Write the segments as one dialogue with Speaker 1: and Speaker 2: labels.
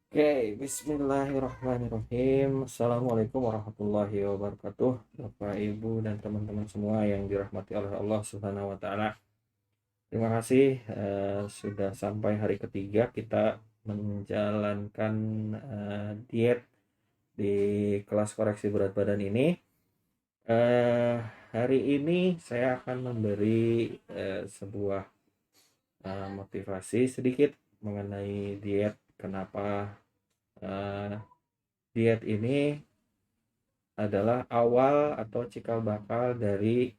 Speaker 1: Oke, bismillahirrahmanirrahim. Assalamualaikum warahmatullahi wabarakatuh. Bapak, Ibu, dan teman-teman semua yang dirahmati oleh Allah Subhanahu wa Ta'ala. Terima kasih sudah sampai hari ketiga kita menjalankan diet di kelas koreksi berat badan ini. Hari ini saya akan memberi sebuah motivasi sedikit mengenai diet. Kenapa eh, diet ini adalah awal atau cikal bakal dari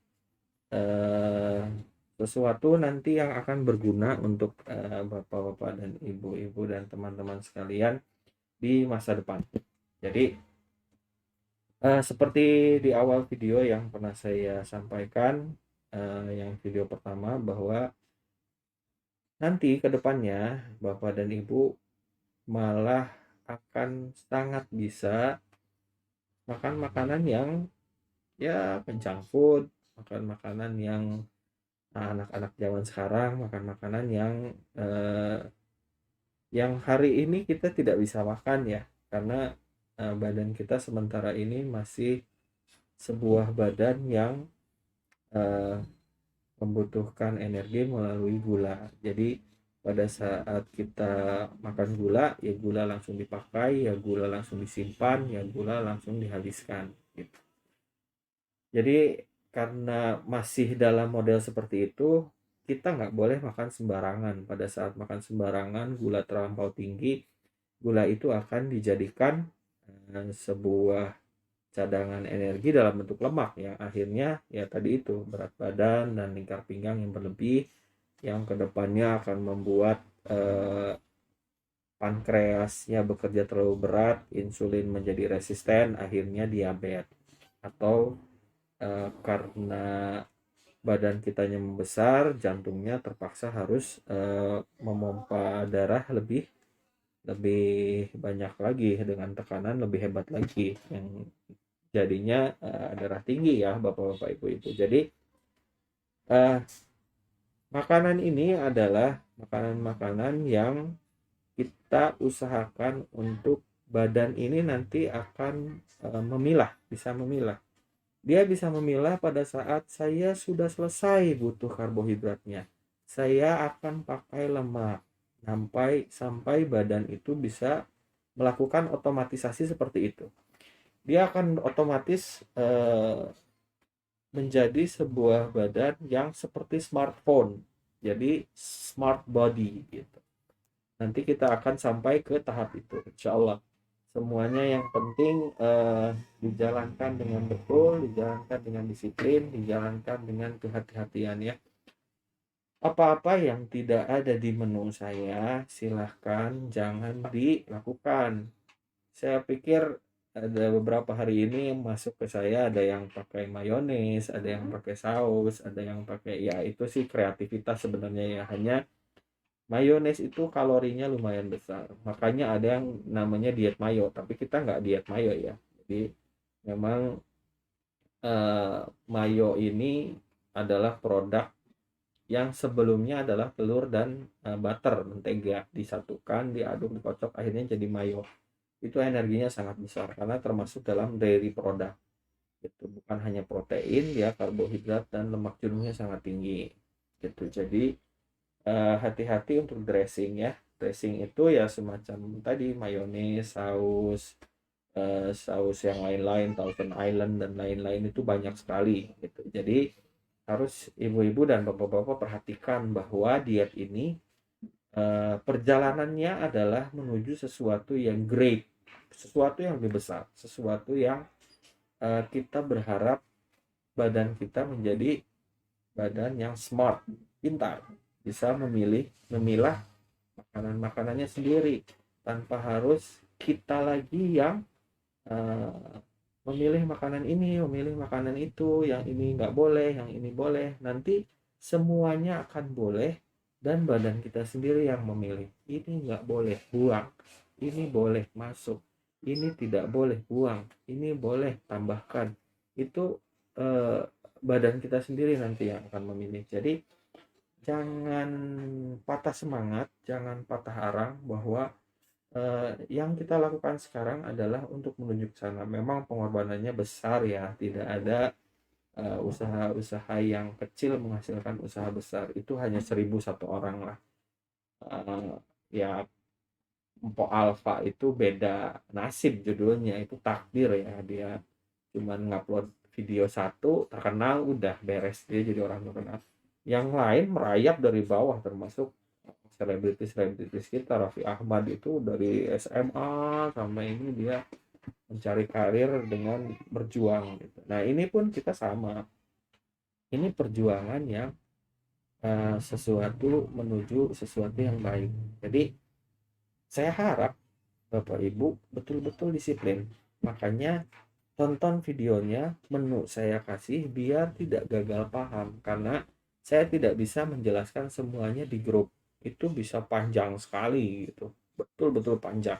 Speaker 1: eh, sesuatu nanti yang akan berguna untuk bapak-bapak dan ibu-ibu dan teman-teman sekalian di masa depan. Jadi seperti di awal video yang pernah saya sampaikan, yang video pertama, bahwa nanti ke depannya bapak dan ibu malah akan sangat bisa makan makanan yang ya junk food, makan makanan yang anak-anak zaman sekarang makan makanan yang hari ini kita tidak bisa makan ya, karena badan kita sementara ini masih sebuah badan yang eh, membutuhkan energi melalui gula. Jadi pada saat kita makan gula, ya gula langsung dipakai, ya gula langsung disimpan, ya gula langsung dihabiskan gitu. Jadi karena masih dalam model seperti itu, kita nggak boleh makan sembarangan. Pada saat makan sembarangan, gula terlampau tinggi, gula itu akan dijadikan sebuah cadangan energi dalam bentuk lemak yang akhirnya ya tadi itu berat badan dan lingkar pinggang yang berlebih, yang kedepannya akan membuat pankreasnya bekerja terlalu berat, insulin menjadi resisten, akhirnya diabetes. Atau karena badan kitanya membesar, jantungnya terpaksa harus memompa darah lebih lebih banyak lagi dengan tekanan lebih hebat lagi, yang jadinya darah tinggi ya bapak-bapak ibu-ibu. Jadi uh, makanan ini adalah makanan-makanan yang kita usahakan untuk badan ini nanti akan bisa memilah. Dia bisa memilah pada saat saya sudah selesai butuh karbohidratnya. Saya akan pakai lemak sampai sampai badan itu bisa melakukan otomatisasi seperti itu. Dia akan otomatis menjadi sebuah badan yang seperti smartphone. Jadi smart body gitu. Nanti kita akan sampai ke tahap itu, insya Allah. Semuanya yang penting dijalankan dengan betul, dijalankan dengan disiplin, dijalankan dengan kehati-hatian ya. Apa-apa yang tidak ada di menu saya silahkan jangan dilakukan. Saya pikir ada beberapa hari ini yang masuk ke saya, ada yang pakai mayones, ada yang pakai saus, ada yang pakai, ya itu sih kreativitas sebenarnya ya. Hanya mayones itu kalorinya lumayan besar, makanya ada yang namanya diet mayo, tapi kita nggak diet mayo ya. Jadi memang mayo ini adalah produk yang sebelumnya adalah telur dan butter, mentega disatukan, diaduk, dikocok, akhirnya jadi mayo. Itu energinya sangat besar karena termasuk dalam dairy product. Itu bukan hanya protein, ya karbohidrat dan lemak jenuhnya sangat tinggi. Gitu. Jadi hati-hati untuk dressing ya. Dressing itu ya semacam tadi mayones, saus, saus yang lain-lain, Thousand Island dan lain-lain itu banyak sekali gitu. Jadi harus ibu-ibu dan bapak-bapak perhatikan bahwa diet ini perjalanannya adalah menuju sesuatu yang great, sesuatu yang lebih besar, sesuatu yang kita berharap badan kita menjadi badan yang smart, pintar, bisa memilah makanan-makanannya sendiri tanpa harus kita lagi yang uh, memilih makanan ini, memilih makanan itu, yang ini nggak boleh, yang ini boleh. Nanti semuanya akan boleh dan badan kita sendiri yang memilih. Ini nggak boleh, buang. Ini boleh, masuk. Ini tidak boleh, buang. Ini boleh, tambahkan. Itu eh, badan kita sendiri nanti yang akan memilih. Jadi jangan patah semangat, jangan patah arang bahwa Yang kita lakukan sekarang adalah untuk menuju ke sana. Memang pengorbanannya besar ya, tidak ada usaha-usaha yang kecil menghasilkan usaha besar. Itu hanya 1.000 satu orang lah. Eh, Ya, Mpok Alfa itu beda nasib judulnya, itu takdir ya. Dia cuman ngupload video satu, terkenal, udah beres, dia jadi orang terkenal. Yang lain merayap dari bawah, termasuk selebritis-selebritis kita. Raffi Ahmad itu dari SMA sampai ini dia mencari karir dengan berjuang gitu. Nah ini pun kita sama, ini perjuangan yang sesuatu menuju sesuatu yang baik. Jadi saya harap Bapak Ibu betul-betul disiplin. Makanya tonton videonya, menu saya kasih biar tidak gagal paham, karena saya tidak bisa menjelaskan semuanya di grup. Itu bisa panjang sekali gitu, betul-betul panjang.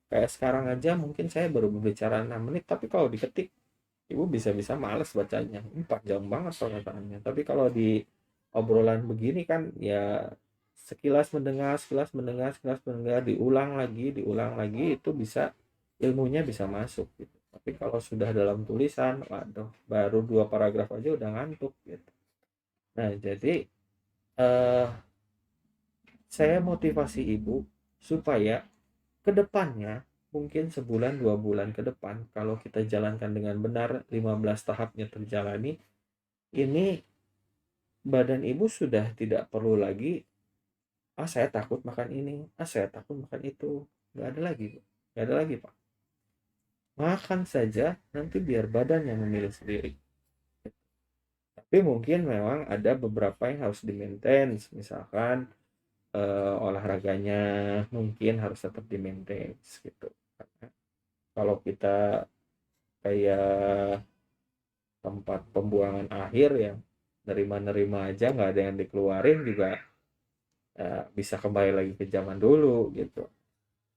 Speaker 1: Kayak sekarang aja mungkin saya baru berbicara 6 menit, tapi kalau diketik ibu bisa-bisa males bacanya, ini panjang banget perkataannya. Tapi kalau di obrolan begini kan ya, sekilas mendengar, sekilas mendengar, sekilas mendengar, diulang lagi, itu bisa, ilmunya bisa masuk gitu. Tapi kalau sudah dalam tulisan, waduh, baru 2 paragraf aja udah ngantuk gitu. Nah jadi eh, saya motivasi ibu supaya kedepannya, mungkin sebulan 2 bulan ke depan, kalau kita jalankan dengan benar, 15 tahapnya terjalani, ini badan ibu sudah tidak perlu lagi, saya takut makan ini, saya takut makan itu. Nggak ada lagi, nggak ada lagi Pak. Makan saja, nanti biar badan yang memilih sendiri. Tapi mungkin memang ada beberapa yang harus di maintain, misalkan olahraganya mungkin harus tetap di maintain gitu. Karena kalau kita kayak tempat pembuangan akhir yang nerima-nerima aja, nggak ada yang dikeluarin juga, bisa kembali lagi ke zaman dulu gitu.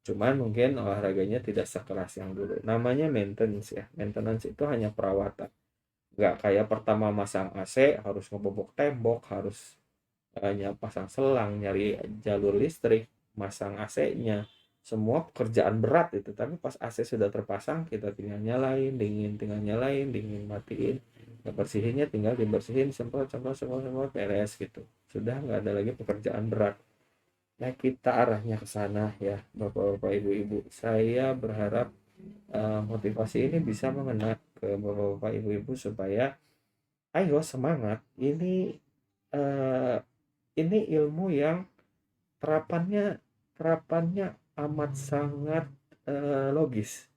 Speaker 1: Cuman mungkin olahraganya tidak sekeras yang dulu. Namanya maintenance ya. Maintenance itu hanya perawatan. Nggak kayak pertama masang AC harus ngebobok tembok, harus pasang selang, nyari jalur listrik, masang AC-nya. Semua pekerjaan berat itu. Tapi pas AC sudah terpasang, kita tinggal nyalain, dingin, tinggal nyalain, dingin, matiin. Bersihinnya tinggal dibersihin, semprot, semprot, semprot, semprot, beres gitu. Sudah nggak ada lagi pekerjaan berat. Nah, kita arahnya ke sana ya, Bapak-bapak, Ibu-ibu. Saya berharap motivasi ini bisa mengena ke Bapak-bapak, Ibu-ibu supaya ayo semangat. Ini ilmu yang terapannya terapannya amat sangat logis.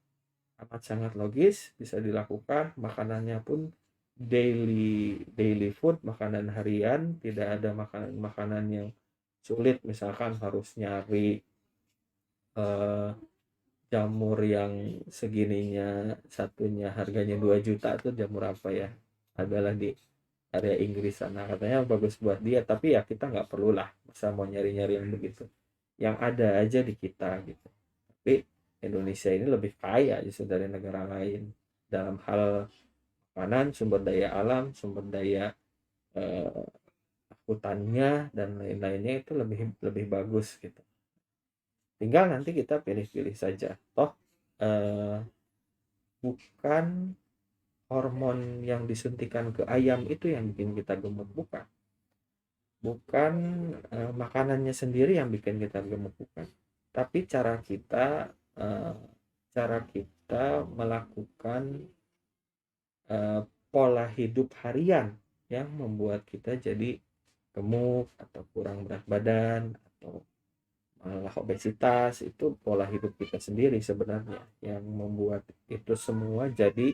Speaker 1: Amat sangat logis, bisa dilakukan. Makanannya pun daily daily food, makanan harian, tidak ada makanan-makanan yang sulit, misalkan harus nyari eh, jamur yang segininya, satunya harganya 2 juta, itu jamur apa ya, adalah di area Inggris sana, katanya bagus buat dia. Tapi ya kita nggak perlu lah masa mau nyari-nyari yang begitu, yang ada aja di kita gitu. Tapi Indonesia ini lebih kaya justru dari negara lain dalam hal makanan, sumber daya alam, sumber daya eh, hutannya dan lain-lainnya, itu lebih lebih bagus gitu. Tinggal nanti kita pilih-pilih saja. Toh eh, bukan hormon yang disuntikan ke ayam itu yang bikin kita gemuk, bukan. Bukan makanannya sendiri yang bikin kita gemuk, bukan. Tapi eh, cara kita melakukan eh, pola hidup harian yang membuat kita jadi gemuk atau kurang berat badan atau malah obesitas. Itu pola hidup kita sendiri sebenarnya yang membuat itu semua jadi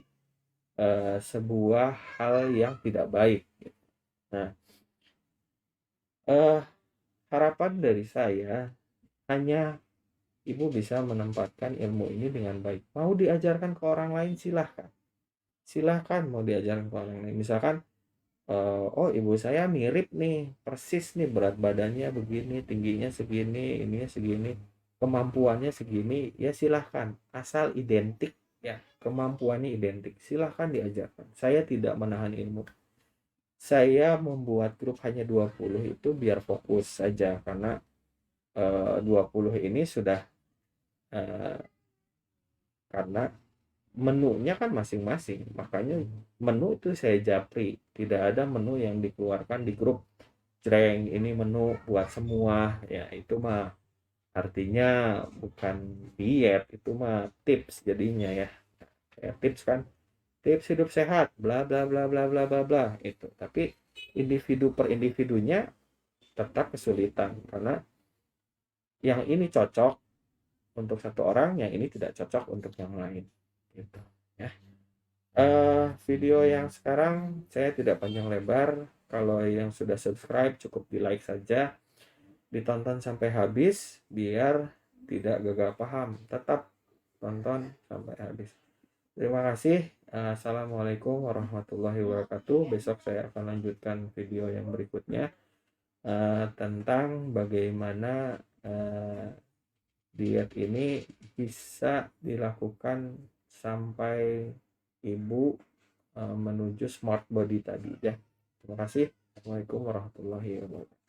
Speaker 1: sebuah hal yang tidak baik. Nah, eh, harapan dari saya hanya ibu bisa menempatkan ilmu ini dengan baik. Mau diajarkan ke orang lain, silahkan. Silahkan mau diajarkan ke orang lain. Misalkan, oh ibu saya mirip nih, persis nih, berat badannya begini, tingginya segini, ininya segini, kemampuannya segini, ya silahkan. Asal identik ya, kemampuannya identik, silahkan diajarkan. Saya tidak menahan ilmu. Saya membuat grup hanya 20 itu biar fokus saja, karena 20 ini sudah eh, karena menunya kan masing-masing, makanya menu itu saya japri, tidak ada menu yang dikeluarkan di grup jreng ini menu buat semua ya, itu mah artinya bukan diet, itu mah tips jadinya ya, tips kan, tips hidup sehat bla bla bla bla bla bla bla itu, tapi individu per individunya tetap kesulitan karena yang ini cocok untuk satu orang, yang ini tidak cocok untuk yang lain gitu ya. Video yang sekarang saya tidak panjang lebar, kalau yang sudah subscribe cukup di like saja, ditonton sampai habis biar tidak gagal paham, tetap tonton sampai habis. Terima kasih. Assalamualaikum warahmatullahi wabarakatuh. Besok saya akan lanjutkan video yang berikutnya tentang bagaimana diet ini bisa dilakukan sampai ibu menuju smart body tadi ya. Terima kasih. Assalamualaikum warahmatullahi wabarakatuh.